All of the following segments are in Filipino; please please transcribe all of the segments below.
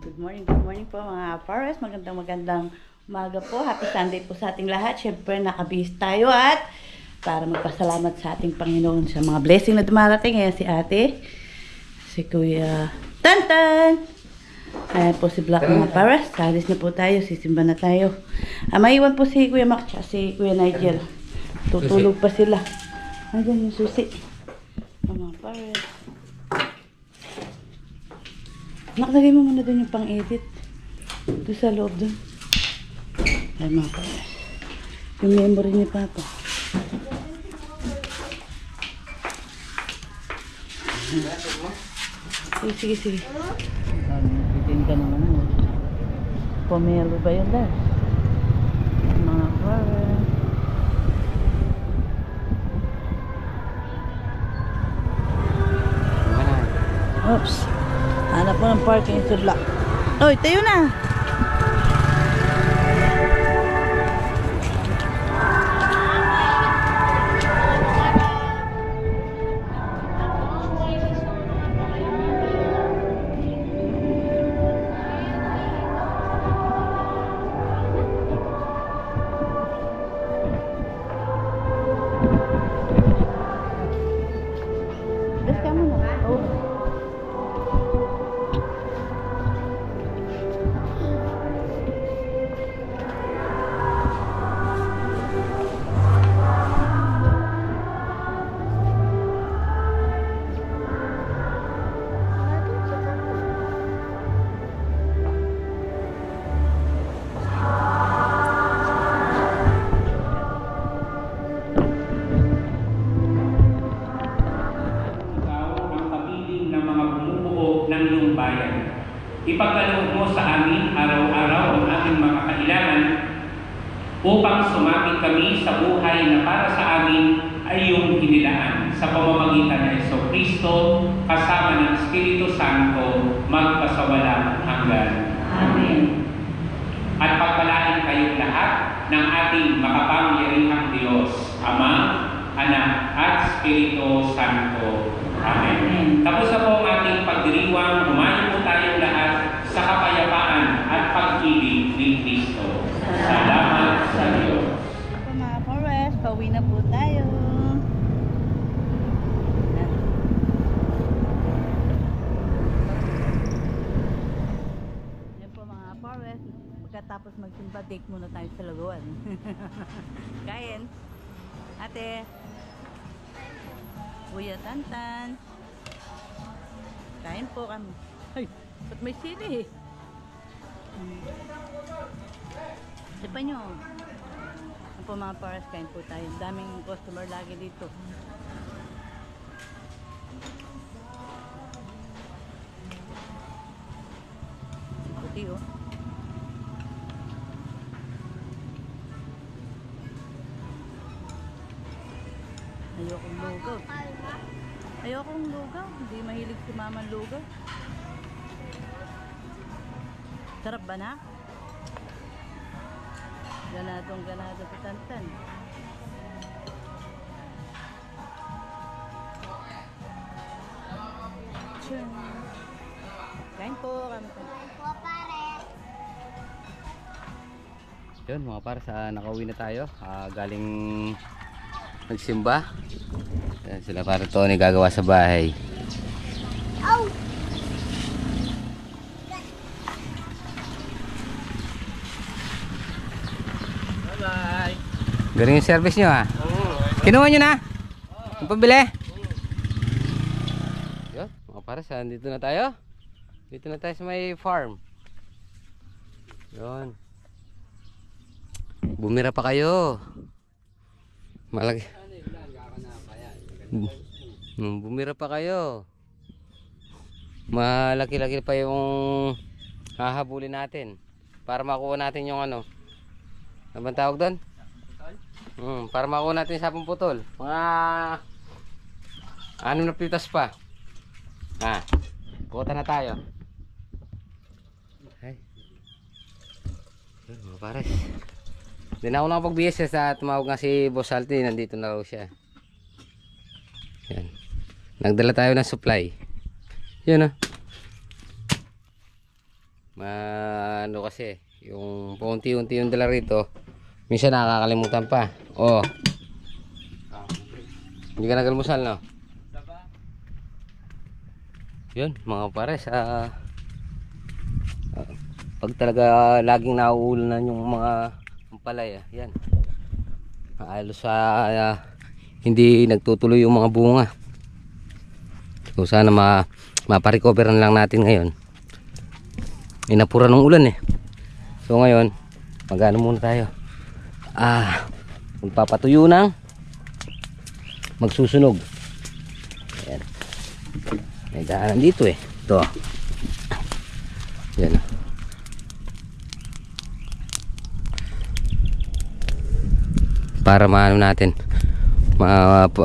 Good morning po mga Pares. Magandang umaga po. Happy Sunday po sa ating lahat. Siyempre, nakabihis tayo at para magpasalamat sa ating Panginoon sa mga blessing na dumarating. Ayan si ate, si Kuya Tantan. Ayan po si Black mga Pares. Salis na po tayo, sisimba na tayo. Maiwan po si Kuya Max at si Kuya Nigel. Tutulog pa sila. Ayan yung susi. Mga Pares. Nakalagay mo muna doon yung pang-edit. Doon sa loob doon. Ay mga Pares. Yung memory ni Papa. Sige. Bitin ka naman mo. Pomelo ba yun dahil? Mga Pares. Oops. Hanap mo ng parking sa block. Oy, tayo na! Let's come on. Oh. Ipagkaloob mo sa amin araw-araw ang aming mga kailangan upang sumapit kami sa buhay na para sa amin ay iyong hinilaan sa pamamagitan ng Jesucristo kasama ng Espiritu Santo magpasawalang hanggan. Amen. At pagpalain kayong lahat ng ating makapangyarihang Diyos, Ama, Anak at Espiritu Santo. Amen. Tapos na po ang ating pagdiriwang, humayo po tayong lahat sa kapayapaan at pag-ibig ni Kristo. Salamat sa Diyos. Ako mga Pares, pauwi na po tayo. Yan po mga Pares. Pagkatapos magsimba, take muna tayo sa laguan. Kain. Ate. Kuya Tantan. Kain po kami. Ay, ba't may sili eh? Sipa nyo. Ano po mga Pares, kain po tayo. Daming customer lagi dito. Puti oh. Ayokong lugaw. Ayokong lugaw. Hindi mahilig si mama ang lugaw. Sarap ba na? Ganado si Tantan. Kain po kami. Yun mga Pares, nakauwi na tayo. Galing nagsimba. Yan sila para Tony gagawa sa bahay. Bye-bye. Galing yung service nyo ha. Kinuha nyo na? Yung pabili? Yun mga Pares, dito na tayo. Dito na tayo sa may farm. Yun. Bumira pa kayo. Malaki. Bumira pa kayo. Malaki-laki pa yung hahabulin natin para makuha natin yung ano bang tawag doon? Para makuha natin sa sapong putol. Mga 6 na pitas pa. Kuha na tayo. Ay. Mga Pares. Hindi na ako nakapag-BSS at tumawag nga si Boss Alti. Nandito na raw siya. Yan. Nagdala tayo ng supply. Yun Ano kasi, yung paunti-unti yung dala rito, minsan nakakalimutan pa. Oh. Hindi ka nagalmusal, no? Yun, mga pares, pag talaga laging nauulan yung mga ampalaya, yan. Halos hindi nagtutuloy yung mga bunga. So sana maparecoveran lang natin ngayon. Inapura ng ulan eh. So ngayon, magano muna tayo. Magpapatuyo ng magsusunog. Ayan. May daanan dito eh. Ito. Yan. Para maano natin,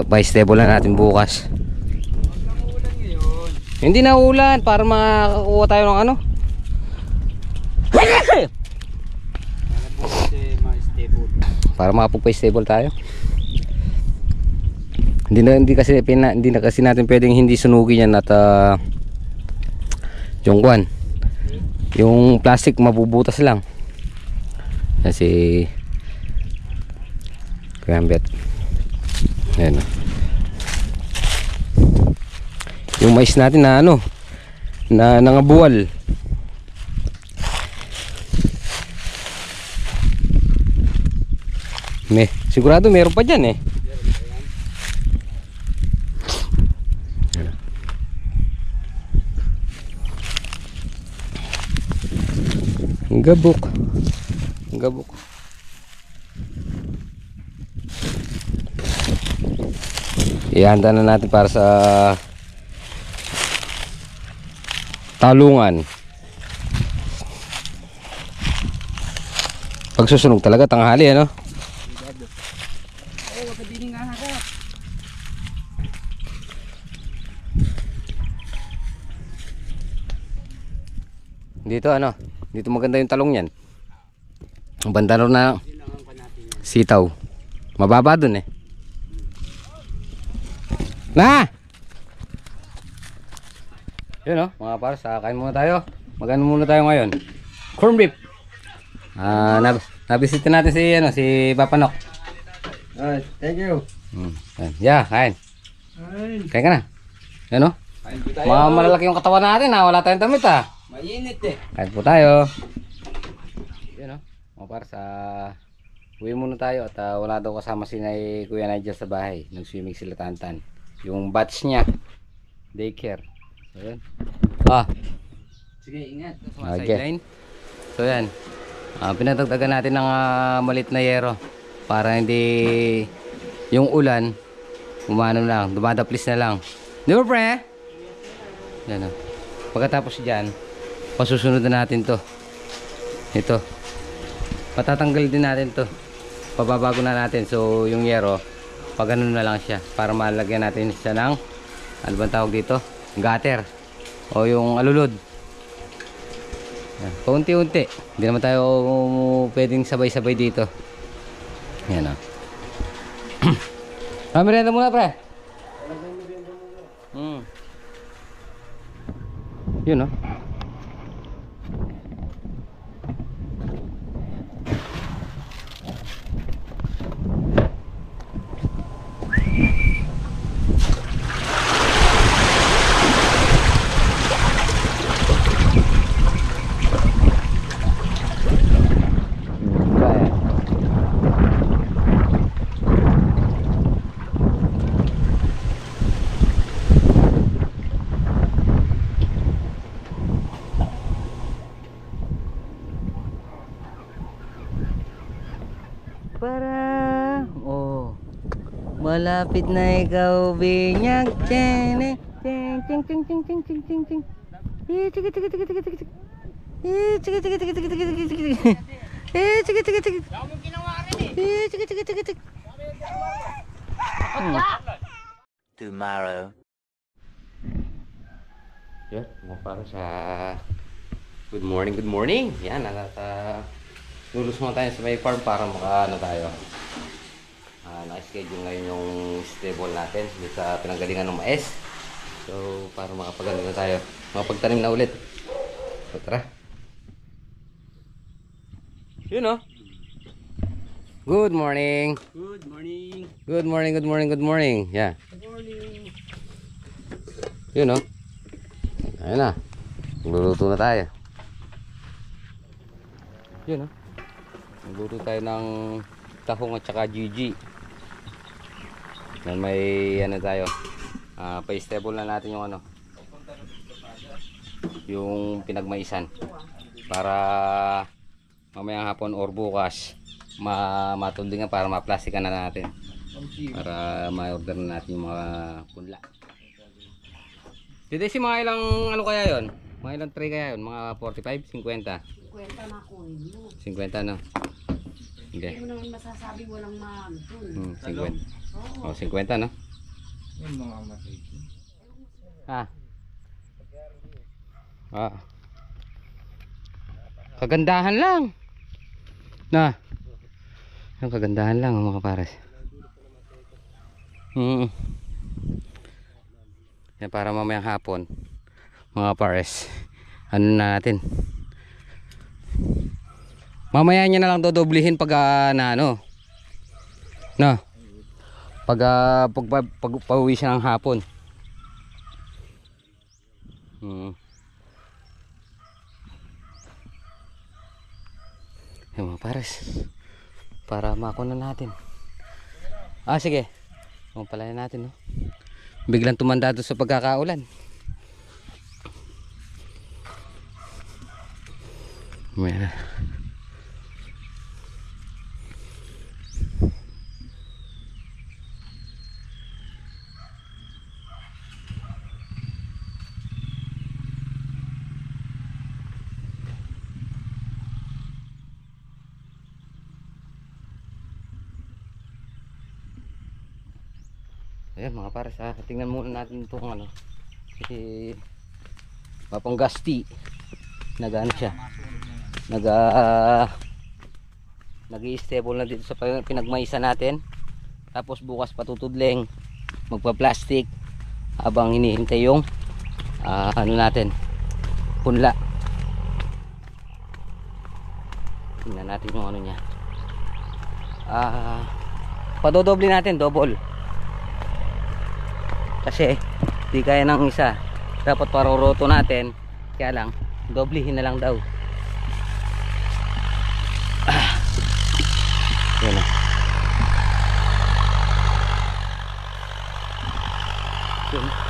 pa-stable na natin bukas. Hindi na ulan para makakuha tayo ng ano. Para makapagpa-stable tayo. Hindi na kasi natin pwedeng hindi sunugin yan at yung kwan. Yung plastic mabubutas lang. Kasi Gambit. Ayan. Yung mais natin na ano, na nangabuwal. Sigurado meron pa dyan eh. Ang gabok. Ang gabok. Ihanda na natin para sa talungan. Pagsusunog talaga tanghali ano? Dito ano? Dito maganda yung talong yan. Ang banda na sitaw. Mababa dun eh. Na! Yun o, mga pares, kain muna tayo. Magano muna tayo ngayon. Corn beef. Nabisitin natin si Papa Nok. Thank you. Yeah, kain. Kain ka na. Yan o. Malalaki yung katawan natin ha. Wala tayong damit ha. Mainit eh. Kain po tayo. Yan o, mga pares, uwi muna tayo at wala daw kasama si Kuya Nigel sa bahay. Nag-swimming sila Tantan. Yung batch niya, daycare. So yan. Sige, ingat. Okay. So yan. Pinadagdagan natin ng malit na yero para hindi yung ulan umano lang, dumadaplis na lang. Di ba pre? Yan o. Pagkatapos dyan, pasusunod na natin to. Ito. Patatanggal din natin to. Pababago na natin. So yung yero, pag ganun na lang siya para malagyan natin siya ng ano bang tawag dito? Gutter o yung alulod. Yan. Paunti-unti. Hindi naman tayo pwedeng sabay-sabay dito. Yan o. Merienda muna pre. Yun o. Malapit na ikaw binyag. Cheng cheng cheng cheng cheng cheng cheng cheng cheng. Sige sige sige sige sige sige. Sige sige sige sige sige sige sige. Sige sige sige. Sige sige sige sige. Tomorrow. Yan, mga para sa good morning, good morning. Yan, lulus muna tayo sa may farm para makaano tayo. Naka-schedule ngayon yung stable natin dito sa pinanggalingan ng mais. So, para makapagano na tayo. Makapagtanim na ulit. So, tara. Yun oh. Good morning. Good morning. Good morning, good morning, good morning. Yeah. Good morning. Yun oh. Ayun na. Magluluto na tayo. Yun oh. Magluto tayo ng tahong at saka Gigi. Yan, may ano tayo. Pa-stable na natin yung ano. Yung pinagmaisan. Para mamayang hapon or bukas matundingan para maplastikan na natin. Para ma-order na natin yung mga punla. Dito si mga ilang ano kaya yon? Mga ilang tray kaya yon? Mga 45, 50? 50 na kunin mo. 50 no? Okay. Hindi mo naman masasabi walang maantun. 50. Oh, 50 no? Yung mga matay. Kagandahan lang. Na. Ang kagandahan lang mga pares. Yan para mamayang hapon mga pares. Ano na natin? Mamaya niya na lang dodoblihin pag na ano. Na. Pag pauwi siya ng hapon. Yan mga pares. Para makuna natin. Sige. Palayan natin no. Biglang tumanda doon sa pagkakaulan. Ayan. Ayan mga pares, tingnan muna natin itong ano. Kasi mapanggasti. Nag-ano siya. Nag-i-stable na dito sa pinagmaisa natin. Tapos bukas patutudling, magpa-plastic habang hinihintay yung ano natin, punla. Tingnan natin yung ano niya. Padodoble natin, double. Kasi di kaya ng isa, dapat paroroto natin, kaya lang doblehin na lang daw. Yan na. Yun.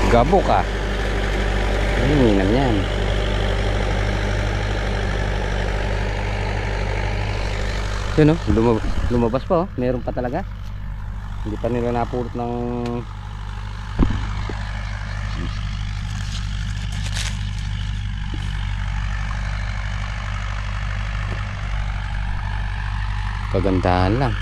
Gabo ka. Hinam yan. Yun o, lumabas pa o. Meron pa talaga. Hindi pa nila napulot ng kagandahan lang.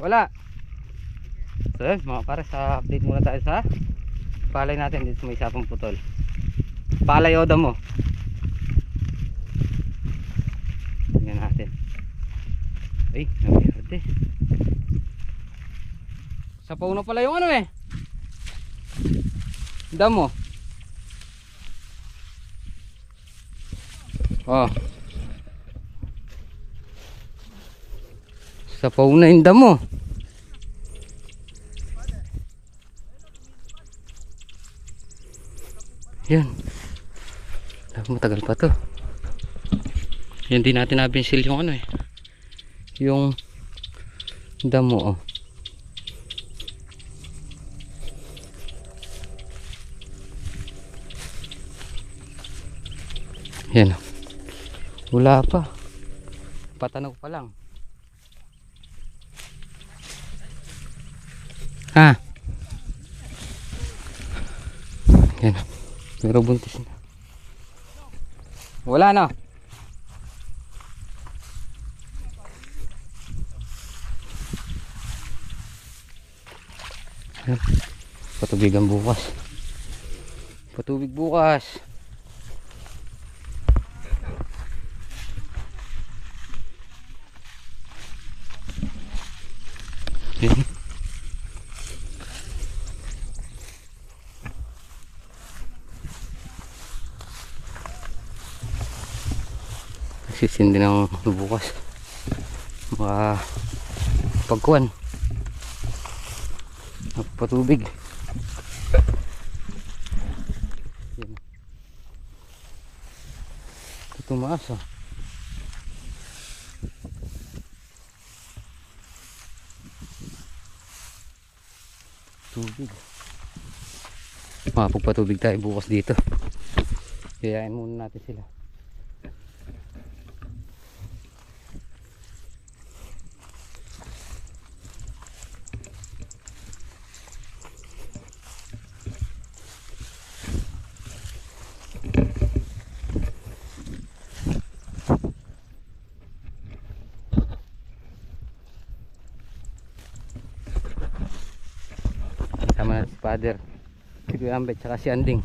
Wala. So yun mga pares, update muna tayo sa palay natin dito sa may sapang putol. Palay oda mo. Tingnan natin. Ay, nabiyarte. Sapaw na pala yung ano eh. Damo. Oh. Sapaw na yung damo. Yan. Matagal pa to. Yan din natin nabinsil yung ano eh. Yung damo oh. Yan. Wala pa. Patanog pa lang. Yan. Pero buntis na. Wala na. Patubigan bukas. Patubig bukas. Sisindi ng bukas. Mga pagkuhan. Patubig. Yan. Tumaas ah. Tubig. Mapagpatubig tayo bukas dito. Kayain muna natin sila. Sama natin si Father, si Kuya Ambet, saka si Anding.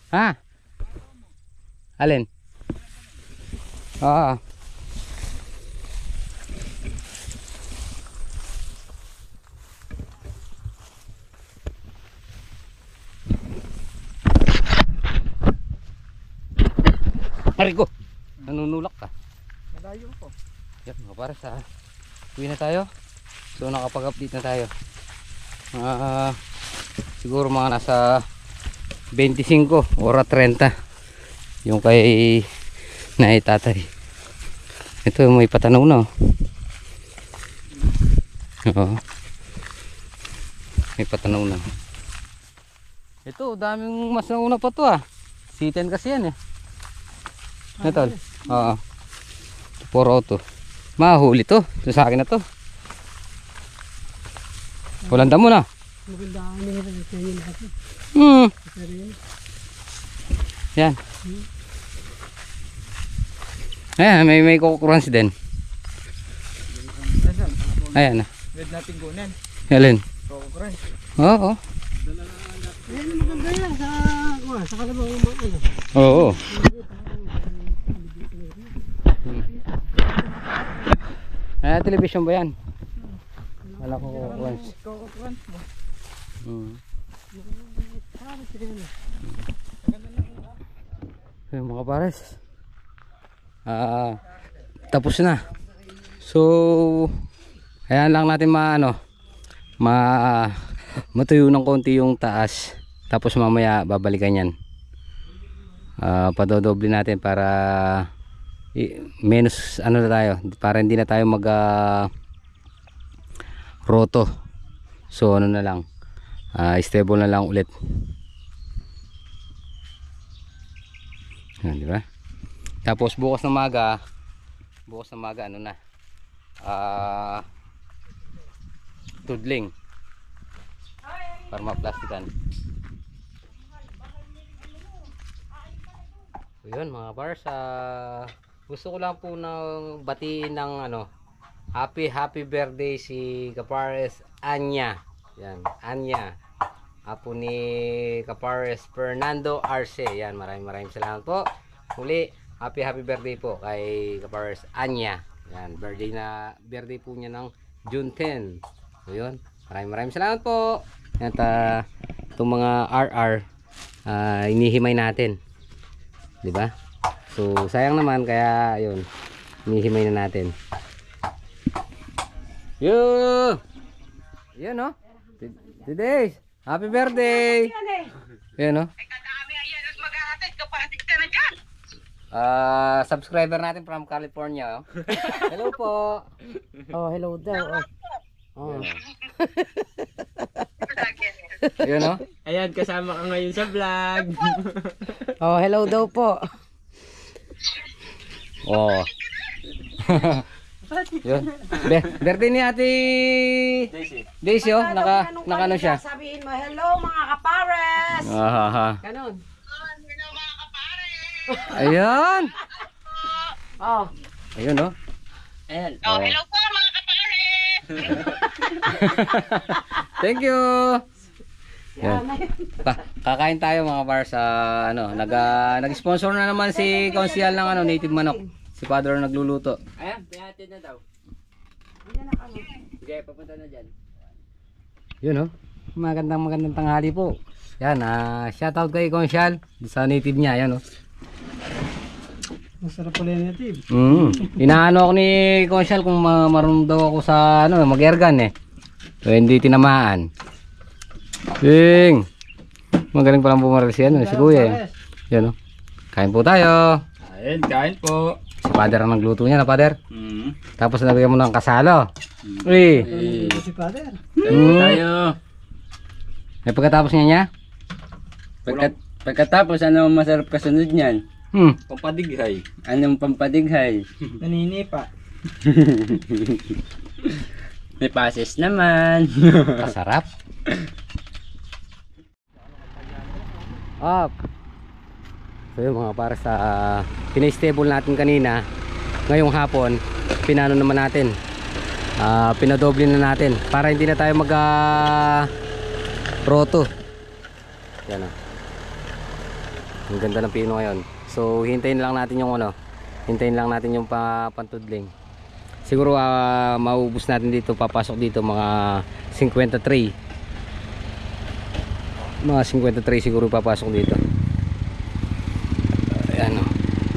Ha? Alin? Oo. Arigo! Nanunulak ka. Malayo po. Yan, mga para sa uwi na tayo. So nakapag-update na tayo. Siguro mga nasa 25 or 30 yung kay naitatay. Ito may patanaw na. Oo. May patanaw na. Ito daming mas nauna pa to ah. C10 kasi yan eh. Ito. Oo. 4 auto. Mahuli to. Ito sa akin na to. Walang damo na. Maganda ang nahirap sa inyo lahat. Yan. Ayan, may kukurans din. Ayan na. Red natin gunan. Alin? Kukuran. Oo. Ayan, maganda yan sa kalabang ano. Oo. Ayan, television ba yan? Wala ko kukurans. Kukuran mo. Yung mga pares tapos na. So ayan lang natin matuyo ng konti yung taas, tapos mamaya babalikan yan. Padodoble natin para menos ano na tayo, para hindi na tayo mag roto. So ano na lang, stable na lang ulit. Yan, di ba? Tapos bukas ng maga ano na, tudling para maplastikan. So yun mga bars, gusto ko lang po nang batiin ng happy birthday si Kapares Anya. Yan, Anya, apo ni Kapares Fernando Arce. Yan, maraming salamat po. Muli, happy birthday po kay Kapares Anya. Yan, birthday po niya ng June 10. So yun, maraming salamat po. At itong mga RR inihimay natin, di ba? So sayang naman, kaya yun, inihimay na natin. Yun no, today happy birthday. Yun no. Subscriber natin from California. Hello po. Oh, hello daw. Oh. Yun no. Ayan, kasama ka ngayon sa vlog. Oh, hello daw po. Oh. Yun. Birthday ni Ate Daisy, naka ano siya. Sabihin mo, hello mga kapares. Aha. Ganon. Ayun. Oh. Ayun, no? Ayan. Oh, hello po mga kapares! Thank you! Yan. Kakain tayo mga par sa ano, nag-sponsor na naman si Konsyal ng ano, native manok. Si Father ang nagluluto. Ayan, pihatid na daw. Sige, papunta na dyan. Yun, no? Magandang tanghali po. Yan, shoutout kay Konsyal sa native niya, yan, no? Masarap pala yung native. Inaano ako ni Konsyal kung marunong daw ako sa ano, mag-airgun eh. So, hindi tinamaan. Ding! Magaling palang bumaril si ano, si Kuya eh. Yan, no? Kain po tayo. Ayan, kain po. Si Father ang nagluto niya na, Father. Tapos nalagyan mo ng kasalo. Uy! Si Father. Kain tayo. May pagkatapos niya? Pagkatapos, ano masarap kasunod niyan? Pampadighay. Anong pampadighay? Naninipa. May pases naman. Kasarap. Up. So yun mga para sa pinay-stable natin kanina. Ngayong hapon, pinano naman natin. Pinadoble na natin para hindi na tayo mag roto. Yan o. Ang ganda ng pino ngayon. So hintayin lang natin yung ano, hintayin lang natin yung pantudling. Siguro maubos natin dito, papasok dito mga 53. Mga 53 siguro papasok dito. Ayan o,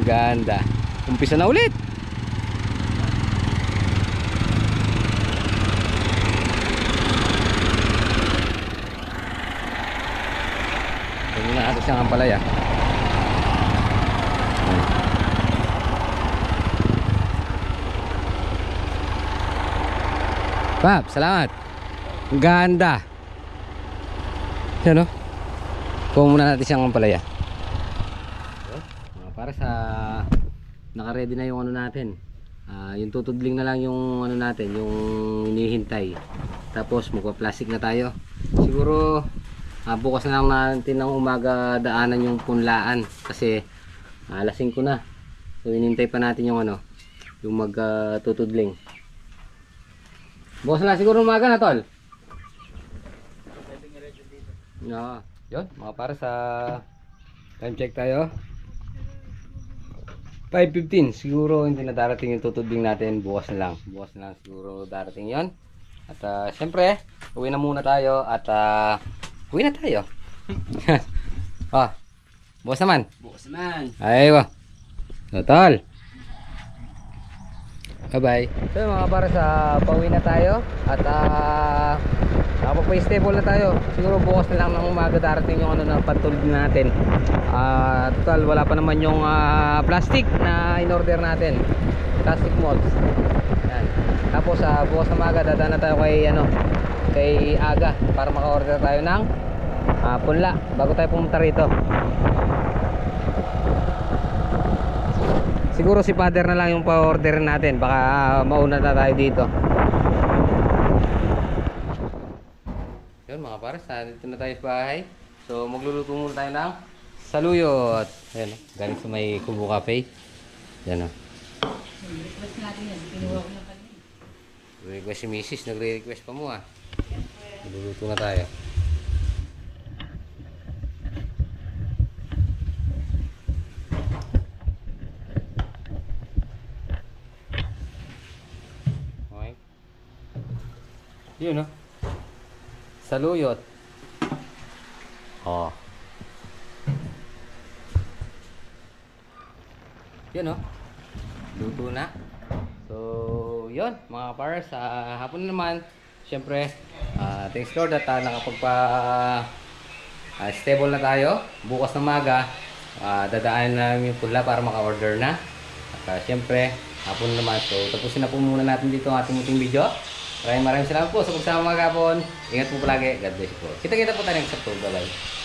ganda. Umpisa na ulit. Tingnan na natin siyang ampalaya. Pap, salamat. Ganda. Yan o. Kuha muna natin siyang ampalaya. Para sa naka-ready na yung ano natin. Yung tutudling na lang yung ano natin, yung hinihintay. Tapos magpa-plastic na tayo. Siguro bukas na lang natin ng umaga daanan yung punlaan kasi lasing ko na. So hinihintay pa natin yung ano, yung magtutudling. Bukas na siguro umaga na, tol. No, yun, mga para sa time check tayo. 5:15, siguro hindi na darating yung tutudling natin, bukas na lang siguro darating yon. At syempre, uwi na muna tayo at uwi na tayo. Bukas naman. Aywa. Total. Bye-bye. So mga para sa pauwi na tayo at magpa-stable na tayo. Siguro bukas na lang ng umaga darating yung ano na pantulog natin. Total wala pa naman yung plastic na in-order natin. Plastic molds. Yan. Tapos bukas na umaga dadaan na tayo kay Aga para maka-order tayo ng punla bago tayo pumunta rito. Siguro si Father na lang yung pa-order natin. Baka mauna na tayo dito. Yun mga pares, dito na tayo sa bahay. So magluluto muna tayo ng saluyot. Ayan, galing sa may Kubo Cafe. Yan o. Request natin yan. Pinuha ko na kanina. Request si Mrs. Nagre-request pa mo Magluluto na tayo. Yun saluyot. Yun luto na. So yun mga pares, hapon naman syempre thanks Lord at stable na tayo. Bukas ng maga dadaan namin yung pula para maka-order na. At syempre hapon naman, so tapusin na po muna natin dito ang ating munting video. Maraming salamat po sa pagsama mga kapon. Ingat po palagi. God bless po. Kita-kita po tayo next episode. Bye-bye.